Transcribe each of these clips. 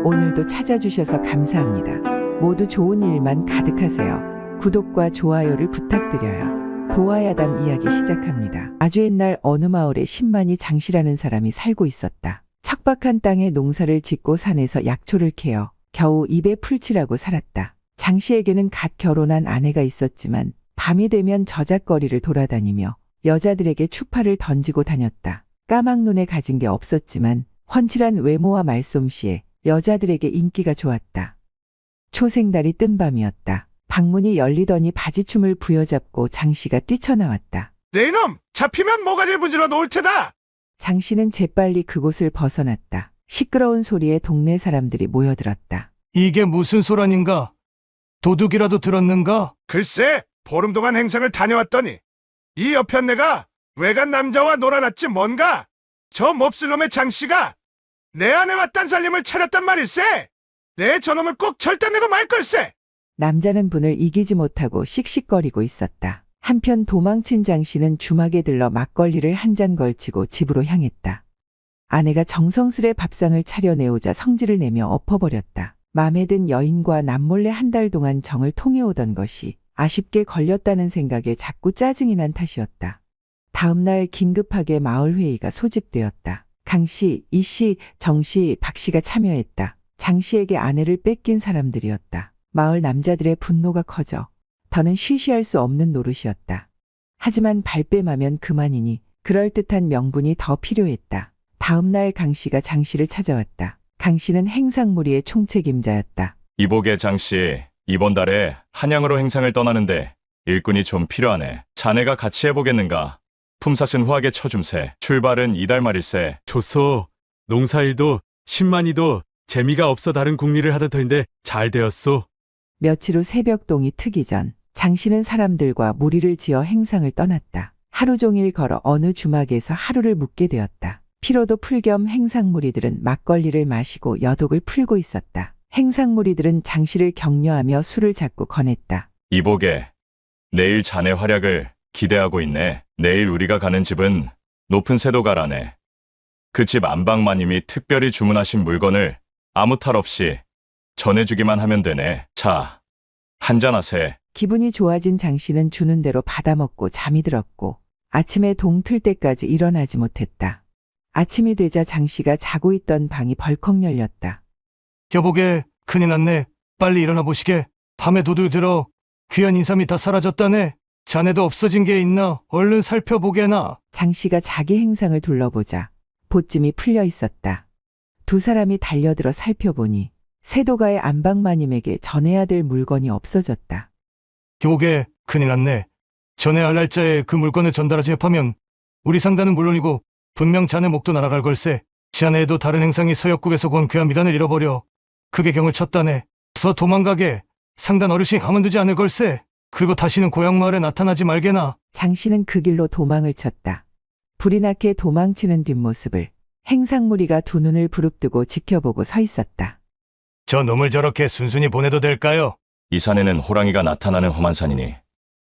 오늘도 찾아주셔서 감사합니다. 모두 좋은 일만 가득하세요. 구독과 좋아요를 부탁드려요. 도화야담 이야기 시작합니다. 아주 옛날 어느 마을에 신만이 장씨라는 사람이 살고 있었다. 척박한 땅에 농사를 짓고 산에서 약초를 캐어 겨우 입에 풀칠하고 살았다. 장씨에게는 갓 결혼한 아내가 있었지만 밤이 되면 저잣거리를 돌아다니며 여자들에게 추파를 던지고 다녔다. 까막 눈에 가진 게 없었지만 훤칠한 외모와 말솜씨에 여자들에게 인기가 좋았다. 초생달이 뜬 밤이었다. 방문이 열리더니 바지춤을 부여잡고 장씨가 뛰쳐나왔다. 네 이놈! 잡히면 모가지 부지러 놓을 테다! 장씨는 재빨리 그곳을 벗어났다. 시끄러운 소리에 동네 사람들이 모여들었다. 이게 무슨 소란인가? 도둑이라도 들었는가? 글쎄, 보름 동안 행상을 다녀왔더니 이 여편 내가 외간 남자와 놀아놨지 뭔가? 저 몹쓸 놈의 장씨가 내 아내와 딴 살림을 차렸단 말일세! 내 저놈을 꼭 절단내고 말 걸세! 남자는 분을 이기지 못하고 씩씩거리고 있었다. 한편 도망친 장씨는 주막에 들러 막걸리를 한 잔 걸치고 집으로 향했다. 아내가 정성스레 밥상을 차려내오자 성질을 내며 엎어버렸다. 맘에 든 여인과 남몰래 한 달 동안 정을 통해오던 것이 아쉽게 걸렸다는 생각에 자꾸 짜증이 난 탓이었다. 다음날 긴급하게 마을회의가 소집되었다. 강씨, 이씨, 정씨, 박씨가 참여했다. 장씨에게 아내를 뺏긴 사람들이었다. 마을 남자들의 분노가 커져 더는 쉬쉬할 수 없는 노릇이었다. 하지만 발뺌하면 그만이니 그럴듯한 명분이 더 필요했다. 다음날 강씨가 장씨를 찾아왔다. 강씨는 행상무리의 총책임자였다. 이복의 장씨, 이번 달에 한양으로 행상을 떠나는데 일꾼이 좀 필요하네. 자네가 같이 해보겠는가? 품삯은 후하게 쳐줌세. 출발은 이달 말일세. 좋소. 농사일도 신만이도 재미가 없어 다른 궁리를 하던 터인데 잘 되었소. 며칠 후 새벽동이 트기 전 장씨는 사람들과 무리를 지어 행상을 떠났다. 하루 종일 걸어 어느 주막에서 하루를 묵게 되었다. 피로도 풀 겸 행상무리들은 막걸리를 마시고 여독을 풀고 있었다. 행상무리들은 장씨를 격려하며 술을 자꾸 권했다. 이복에, 내일 자네 활약을 기대하고 있네. 내일 우리가 가는 집은 높은 세도가라네. 그 집 안방마님이 특별히 주문하신 물건을 아무 탈 없이 전해주기만 하면 되네. 자, 한잔하세. 기분이 좋아진 장씨는 주는 대로 받아먹고 잠이 들었고 아침에 동 틀 때까지 일어나지 못했다. 아침이 되자 장씨가 자고 있던 방이 벌컥 열렸다. 여보게, 큰일 났네. 빨리 일어나 보시게. 밤에 도둑 들어 귀한 인삼이 다 사라졌다네. 자네도 없어진 게 있나? 얼른 살펴보게나. 장씨가 자기 행상을 둘러보자 보찜이 풀려 있었다. 두 사람이 달려들어 살펴보니 세도가의 안방마님에게 전해야 될 물건이 없어졌다. 여보게, 큰일 났네. 전해야 할 날짜에 그 물건을 전달하지 합하면 우리 상단은 물론이고 분명 자네 목도 날아갈 걸세. 자네도 다른 행상이 서역국에서 구한 귀한 미란을 잃어버려 크게 경을 쳤다네. 서 도망가게. 상단 어르신이 가만두지 않을 걸세. 그리고 다시는 고향 마을에 나타나지 말게나. 장씨는 그 길로 도망을 쳤다. 불이 나게 도망치는 뒷모습을 행상무리가 두 눈을 부릅뜨고 지켜보고 서 있었다. 저 놈을 저렇게 순순히 보내도 될까요? 이 산에는 호랑이가 나타나는 험한 산이니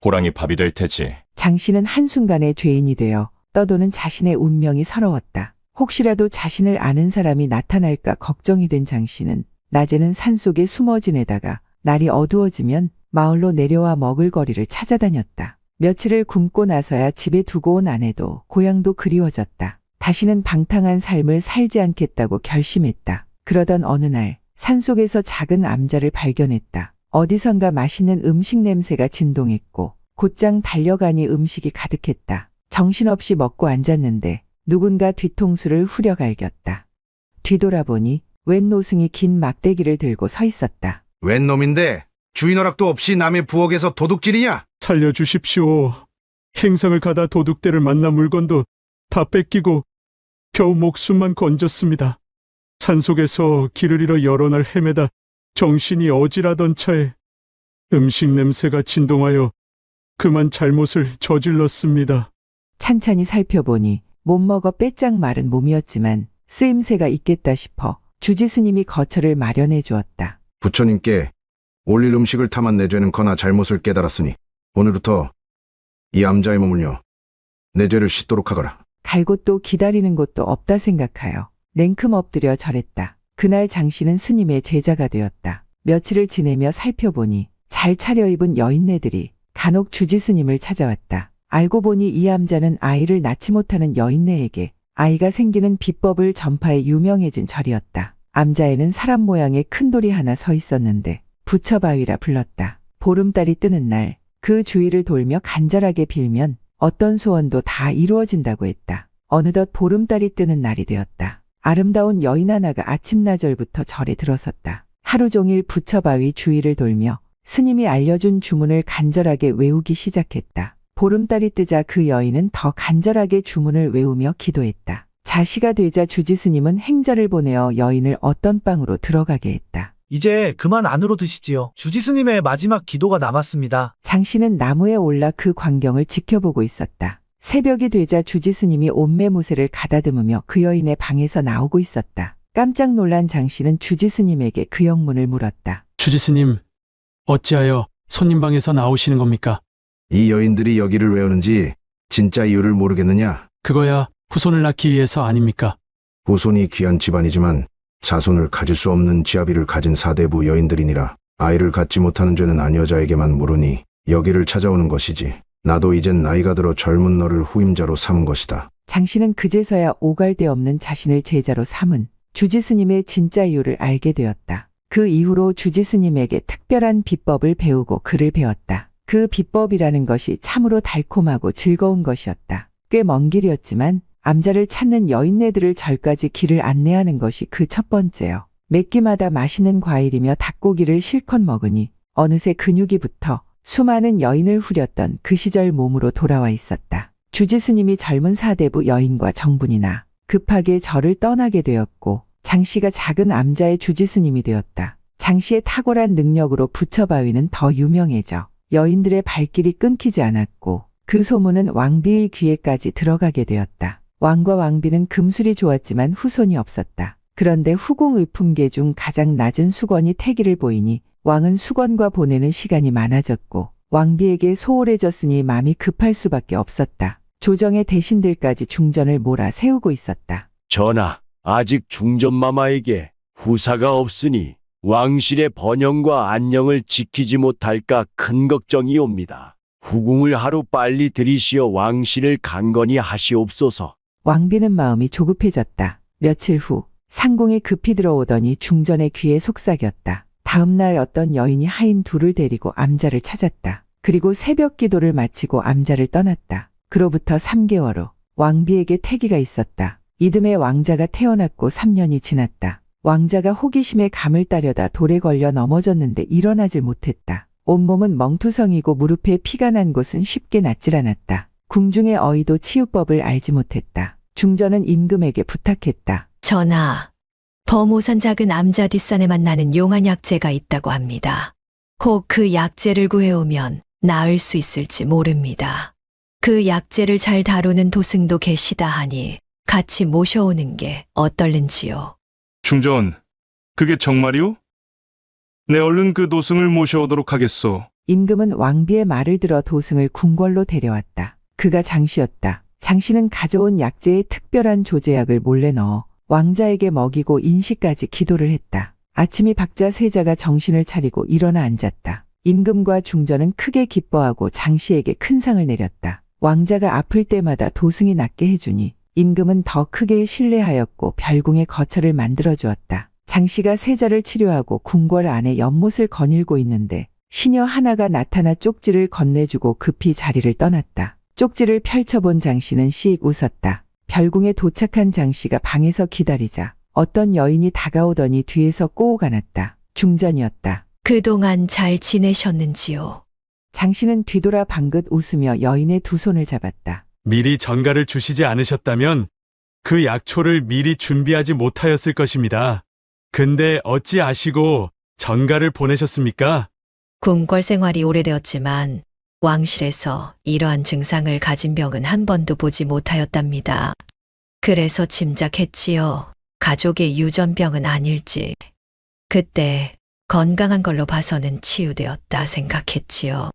호랑이 밥이 될 테지. 장씨는 한순간에 죄인이 되어 떠도는 자신의 운명이 서러웠다. 혹시라도 자신을 아는 사람이 나타날까 걱정이 된 장씨는 낮에는 산속에 숨어 지내다가 날이 어두워지면 마을로 내려와 먹을 거리를 찾아다녔다. 며칠을 굶고 나서야 집에 두고 온 아내도 고향도 그리워졌다. 다시는 방탕한 삶을 살지 않겠다고 결심했다. 그러던 어느 날 산속에서 작은 암자를 발견했다. 어디선가 맛있는 음식 냄새가 진동했고 곧장 달려가니 음식이 가득했다. 정신없이 먹고 앉았는데 누군가 뒤통수를 후려 갈겼다. 뒤돌아보니 웬 노승이 긴 막대기를 들고 서 있었다. 웬 놈인데 주인 허락도 없이 남의 부엌에서 도둑질이냐? 살려주십시오. 행상을 가다 도둑들을 만나 물건도 다 뺏기고 겨우 목숨만 건졌습니다. 산속에서 길을 잃어 여러 날 헤매다 정신이 어지라던 차에 음식 냄새가 진동하여 그만 잘못을 저질렀습니다. 찬찬히 살펴보니 못 먹어 빼짝 마른 몸이었지만 쓰임새가 있겠다 싶어 주지스님이 거처를 마련해 주었다. 부처님께 올릴 음식을 탐한 내 죄는 커나 잘못을 깨달았으니 오늘부터 이 암자의 몸을요 내 죄를 씻도록 하거라. 갈 곳도 기다리는 곳도 없다 생각하여 냉큼 엎드려 절했다. 그날 장 씨는 스님의 제자가 되었다. 며칠을 지내며 살펴보니 잘 차려입은 여인네들이 간혹 주지 스님을 찾아왔다. 알고 보니 이 암자는 아이를 낳지 못하는 여인네에게 아이가 생기는 비법을 전파해 유명해진 절이었다. 암자에는 사람 모양의 큰 돌이 하나 서 있었는데 부처바위라 불렀다. 보름달이 뜨는 날 그 주위를 돌며 간절하게 빌면 어떤 소원도 다 이루어진다고 했다. 어느덧 보름달이 뜨는 날이 되었다. 아름다운 여인 하나가 아침나절부터 절에 들어섰다. 하루 종일 부처바위 주위를 돌며 스님이 알려준 주문을 간절하게 외우기 시작했다. 보름달이 뜨자 그 여인은 더 간절하게 주문을 외우며 기도했다. 자시가 되자 주지 스님은 행자를 보내어 여인을 어떤 방으로 들어가게 했다. 이제 그만 안으로 드시지요. 주지 스님의 마지막 기도가 남았습니다. 장 씨는 나무에 올라 그 광경을 지켜보고 있었다. 새벽이 되자 주지 스님이 옷매무새를 가다듬으며 그 여인의 방에서 나오고 있었다. 깜짝 놀란 장 씨는 주지 스님에게 그 영문을 물었다. 주지스님, 어찌하여 손님 방에서 나오시는 겁니까? 이 여인들이 여기를 왜 오는지 진짜 이유를 모르겠느냐? 그거야 후손을 낳기 위해서 아닙니까? 후손이 귀한 집안이지만 자손을 가질 수 없는 지아비를 가진 사대부 여인들이니라. 아이를 갖지 못하는 죄는 아녀자에게만 모르니 여기를 찾아오는 것이지. 나도 이젠 나이가 들어 젊은 너를 후임자로 삼은 것이다. 장 씨는 그제서야 오갈데 없는 자신을 제자로 삼은 주지 스님의 진짜 이유를 알게 되었다. 그 이후로 주지 스님에게 특별한 비법을 배우고 글을 배웠다. 그 비법이라는 것이 참으로 달콤하고 즐거운 것이었다. 꽤 먼 길이었지만 암자를 찾는 여인네들을 절까지 길을 안내하는 것이 그 첫 번째요. 몇 끼마다 맛있는 과일이며 닭고기를 실컷 먹으니 어느새 근육이 붙어 수많은 여인을 후렸던 그 시절 몸으로 돌아와 있었다. 주지 스님이 젊은 사대부 여인과 정분이나 급하게 절을 떠나게 되었고 장 씨가 작은 암자의 주지 스님이 되었다. 장 씨의 탁월한 능력으로 부처바위는 더 유명해져 여인들의 발길이 끊기지 않았고 그 소문은 왕비의 귀에까지 들어가게 되었다. 왕과 왕비는 금술이 좋았지만 후손이 없었다. 그런데 후궁 의품계 중 가장 낮은 수건이 태기를 보이니 왕은 수건과 보내는 시간이 많아졌고 왕비에게 소홀해졌으니 마음이 급할 수밖에 없었다. 조정의 대신들까지 중전을 몰아 세우고 있었다. 전하, 아직 중전마마에게 후사가 없으니 왕실의 번영과 안녕을 지키지 못할까 큰 걱정이 옵니다. 후궁을 하루 빨리 들이시어 왕실을 강건히 하시옵소서. 왕비는 마음이 조급해졌다. 며칠 후 상궁이 급히 들어오더니 중전의 귀에 속삭였다. 다음 날 어떤 여인이 하인 둘을 데리고 암자를 찾았다. 그리고 새벽 기도를 마치고 암자를 떠났다. 그로부터 3개월 후 왕비에게 태기가 있었다. 이듬해 왕자가 태어났고 3년이 지났다. 왕자가 호기심에 감을 따려다 돌에 걸려 넘어졌는데 일어나질 못했다. 온몸은 멍투성이고 무릎에 피가 난 곳은 쉽게 낫질 않았다. 궁중의 어이도 치유법을 알지 못했다. 중전은 임금에게 부탁했다. 전하, 범오산 작은 암자 뒷산에만 나는 용한 약재가 있다고 합니다. 혹 그 약재를 구해오면 나을 수 있을지 모릅니다. 그 약재를 잘 다루는 도승도 계시다 하니 같이 모셔오는 게 어떨는지요. 중전, 그게 정말이오? 내 얼른 그 도승을 모셔오도록 하겠소. 임금은 왕비의 말을 들어 도승을 궁궐로 데려왔다. 그가 장씨였다. 장씨는 가져온 약재에 특별한 조제약을 몰래 넣어 왕자에게 먹이고 인시까지 기도를 했다. 아침이 밝자 세자가 정신을 차리고 일어나 앉았다. 임금과 중전은 크게 기뻐하고 장씨에게 큰 상을 내렸다. 왕자가 아플 때마다 도승이 낫게 해주니 임금은 더 크게 신뢰하였고 별궁의 거처를 만들어 주었다. 장씨가 세자를 치료하고 궁궐 안에 연못을 거닐고 있는데 시녀 하나가 나타나 쪽지를 건네주고 급히 자리를 떠났다. 쪽지를 펼쳐본 장씨는 씩 웃었다. 별궁에 도착한 장씨가 방에서 기다리자 어떤 여인이 다가오더니 뒤에서 꼬우가 났다. 중전이었다. 그동안 잘 지내셨는지요? 장씨는 뒤돌아 방긋 웃으며 여인의 두 손을 잡았다. 미리 전가를 주시지 않으셨다면 그 약초를 미리 준비하지 못하였을 것입니다. 근데 어찌 아시고 전가를 보내셨습니까? 궁궐 생활이 오래되었지만 왕실에서 이러한 증상을 가진 병은 한 번도 보지 못하였답니다. 그래서 짐작했지요. 가족의 유전병은 아닐지. 그때 건강한 걸로 봐서는 치유되었다 생각했지요.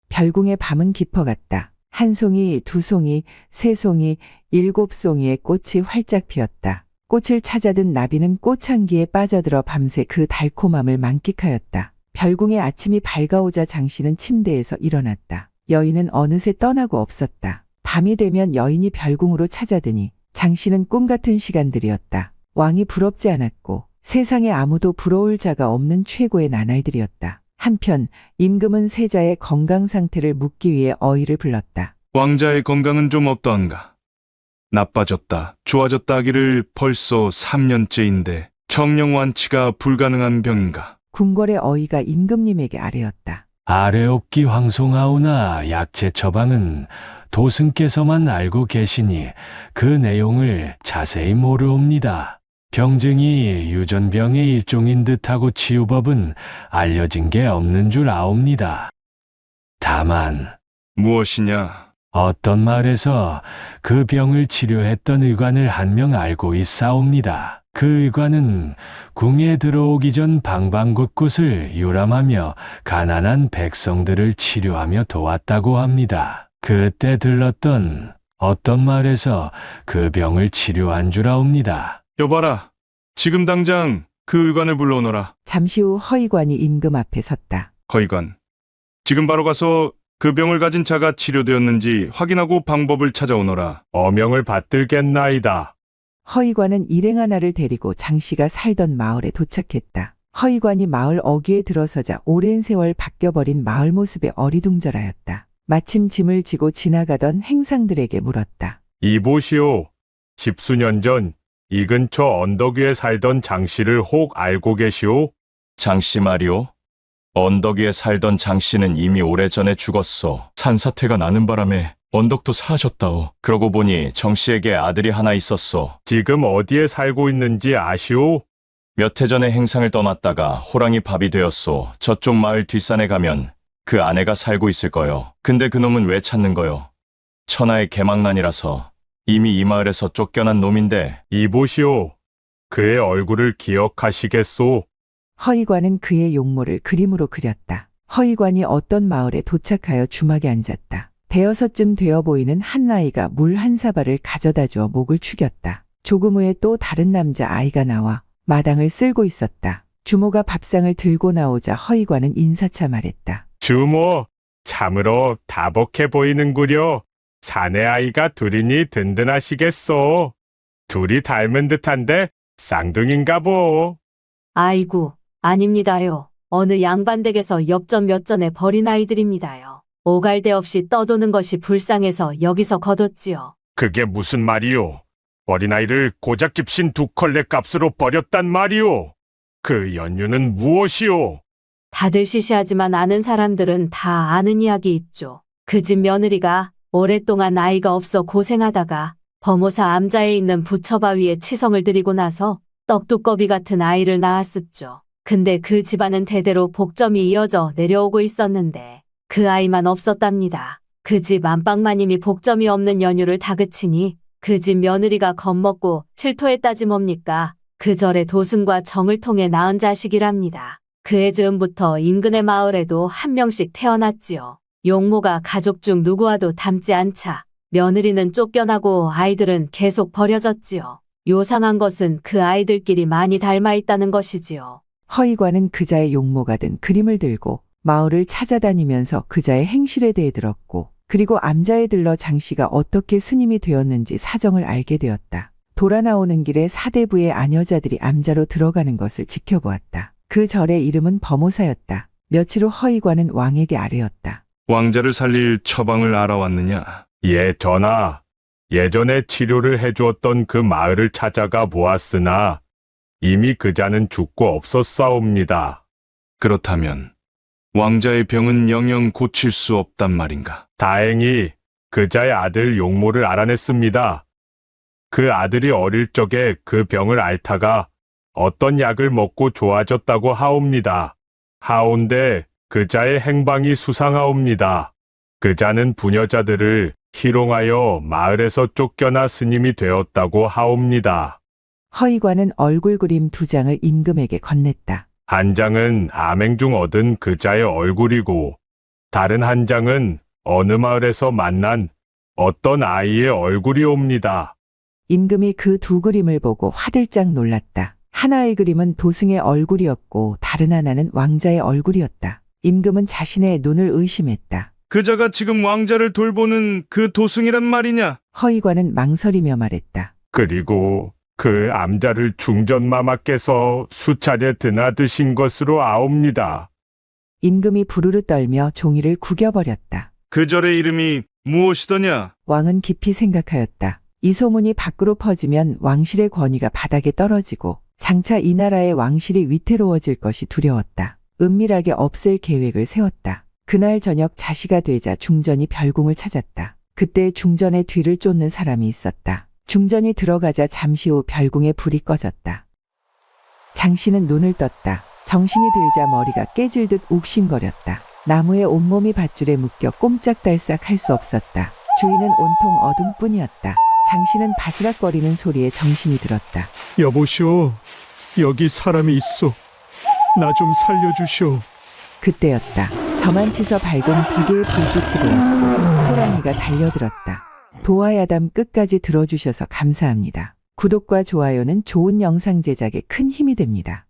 별궁의 밤은 깊어갔다. 한 송이, 두 송이, 세 송이, 7송이의 꽃이 활짝 피었다. 꽃을 찾아든 나비는 꽃향기에 빠져들어 밤새 그 달콤함을 만끽하였다. 별궁의 아침이 밝아오자 장씨는 침대에서 일어났다. 여인은 어느새 떠나고 없었다. 밤이 되면 여인이 별궁으로 찾아드니 장씨는 꿈같은 시간들이었다. 왕이 부럽지 않았고 세상에 아무도 부러울 자가 없는 최고의 나날들이었다. 한편 임금은 세자의 건강 상태를 묻기 위해 어이를 불렀다. 왕자의 건강은 좀 어떠한가? 나빠졌다, 좋아졌다 하기를 벌써 3년째인데 정령 완치가 불가능한 병인가? 궁궐의 어이가 임금님에게 아뢰었다. 아래옵기 황송하오나 약재 처방은 도승께서만 알고 계시니 그 내용을 자세히 모르옵니다. 병증이 유전병의 일종인 듯하고 치유법은 알려진 게 없는 줄 아옵니다. 다만 무엇이냐? 어떤 마을에서 그 병을 치료했던 의관을 한 명 알고 있사옵니다. 그 의관은 궁에 들어오기 전 방방곳곳을 유람하며 가난한 백성들을 치료하며 도왔다고 합니다. 그때 들렀던 어떤 마을에서 그 병을 치료한 줄 아옵니다. 여봐라, 지금 당장 그 의관을 불러오너라. 잠시 후 허의관이 임금 앞에 섰다. 허의관, 지금 바로 가서 그 병을 가진 자가 치료되었는지 확인하고 방법을 찾아오너라. 어명을 받들겠나이다. 허의관은 일행 하나를 데리고 장씨가 살던 마을에 도착했다. 허의관이 마을 어귀에 들어서자 오랜 세월 바뀌어버린 마을 모습에 어리둥절하였다. 마침 짐을 지고 지나가던 행상들에게 물었다. 이보시오. 십수년 전 이 근처 언덕 위에 살던 장씨를 혹 알고 계시오? 장씨 말이오? 언덕 위에 살던 장씨는 이미 오래전에 죽었소. 산사태가 나는 바람에 언덕도 사라졌다오. 그러고 보니 정씨에게 아들이 하나 있었소. 지금 어디에 살고 있는지 아시오? 몇 해 전에 행상을 떠났다가 호랑이 밥이 되었소. 저쪽 마을 뒷산에 가면 그 아내가 살고 있을 거요. 근데 그놈은 왜 찾는 거요? 천하의 개망난이라서 이미 이 마을에서 쫓겨난 놈인데. 이보시오. 그의 얼굴을 기억하시겠소? 허의관은 그의 용모를 그림으로 그렸다. 허의관이 어떤 마을에 도착하여 주막에 앉았다. 대여섯쯤 되어 보이는 한 나이가 물 한 사발을 가져다 주어 목을 축였다. 조금 후에 또 다른 남자 아이가 나와 마당을 쓸고 있었다. 주모가 밥상을 들고 나오자 허의관은 인사차 말했다. 주모, 참으로 다복해 보이는구려. 사내 아이가 둘이니 든든하시겠소. 둘이 닮은 듯한데 쌍둥이인가 보. 아이고, 아닙니다요. 어느 양반댁에서 엽전 몇 전에 버린 아이들입니다요. 오갈데 없이 떠도는 것이 불쌍해서 여기서 거뒀지요. 그게 무슨 말이오? 어린아이를 고작 집신 2컬레 값으로 버렸단 말이오. 그 연유는 무엇이오? 다들 시시하지만 아는 사람들은 다 아는 이야기 있죠. 그 집 며느리가 오랫동안 아이가 없어 고생하다가 범호사 암자에 있는 부처바위에 치성을 들이고 나서 떡두꺼비 같은 아이를 낳았습죠. 근데 그 집안은 대대로 복점이 이어져 내려오고 있었는데 그 아이만 없었답니다. 그 집 안방마님이 복점이 없는 연유를 다그치니 그 집 며느리가 겁먹고 질토했다지 뭡니까? 그 절에 도승과 정을 통해 낳은 자식이랍니다. 그해 즈음부터 인근의 마을에도 한 명씩 태어났지요. 용모가 가족 중 누구와도 닮지 않자 며느리는 쫓겨나고 아이들은 계속 버려졌지요. 요상한 것은 그 아이들끼리 많이 닮아 있다는 것이지요. 허의관은 그자의 용모가 든 그림을 들고 마을을 찾아다니면서 그자의 행실에 대해 들었고 그리고 암자에 들러 장씨가 어떻게 스님이 되었는지 사정을 알게 되었다. 돌아 나오는 길에 사대부의 아녀자들이 암자로 들어가는 것을 지켜보았다. 그 절의 이름은 범호사였다. 며칠 후 허의관은 왕에게 아뢰었다. 왕자를 살릴 처방을 알아왔느냐? 예, 전하. 예전에 치료를 해주었던 그 마을을 찾아가 보았으나 이미 그자는 죽고 없었사옵니다. 그렇다면 왕자의 병은 영영 고칠 수 없단 말인가? 다행히 그자의 아들 용모를 알아냈습니다. 그 아들이 어릴 적에 그 병을 앓다가 어떤 약을 먹고 좋아졌다고 하옵니다. 하온데 그자의 행방이 수상하옵니다. 그자는 부녀자들을 희롱하여 마을에서 쫓겨나 스님이 되었다고 하옵니다. 허의관은 얼굴 그림 2장을 임금에게 건넸다. 한 장은 암행 중 얻은 그자의 얼굴이고 다른 한 장은 어느 마을에서 만난 어떤 아이의 얼굴이옵니다. 임금이 그 두 그림을 보고 화들짝 놀랐다. 하나의 그림은 도승의 얼굴이었고 다른 하나는 왕자의 얼굴이었다. 임금은 자신의 눈을 의심했다. 그자가 지금 왕자를 돌보는 그 도승이란 말이냐? 허의관은 망설이며 말했다. 그리고 그 암자를 중전마마께서 수차례 드나드신 것으로 아옵니다. 임금이 부르르 떨며 종이를 구겨버렸다. 그 절의 이름이 무엇이더냐? 왕은 깊이 생각하였다. 이 소문이 밖으로 퍼지면 왕실의 권위가 바닥에 떨어지고 장차 이 나라의 왕실이 위태로워질 것이 두려웠다. 은밀하게 없앨 계획을 세웠다. 그날 저녁 자시가 되자 중전이 별궁을 찾았다. 그때 중전의 뒤를 쫓는 사람이 있었다. 중전이 들어가자 잠시 후 별궁의 불이 꺼졌다. 장씨는 눈을 떴다. 정신이 들자 머리가 깨질 듯 욱신거렸다. 나무에 온몸이 밧줄에 묶여 꼼짝달싹 할 수 없었다. 주위는 온통 어둠뿐이었다. 장씨는 바스락거리는 소리에 정신이 들었다. 여보시오, 여기 사람이 있어. 나 좀 살려주시오. 그때였다. 저만치서 밝은 두 개의 불빛이 보였고 호랑이가 달려들었다. 도화야담 끝까지 들어주셔서 감사합니다. 구독과 좋아요는 좋은 영상 제작에 큰 힘이 됩니다.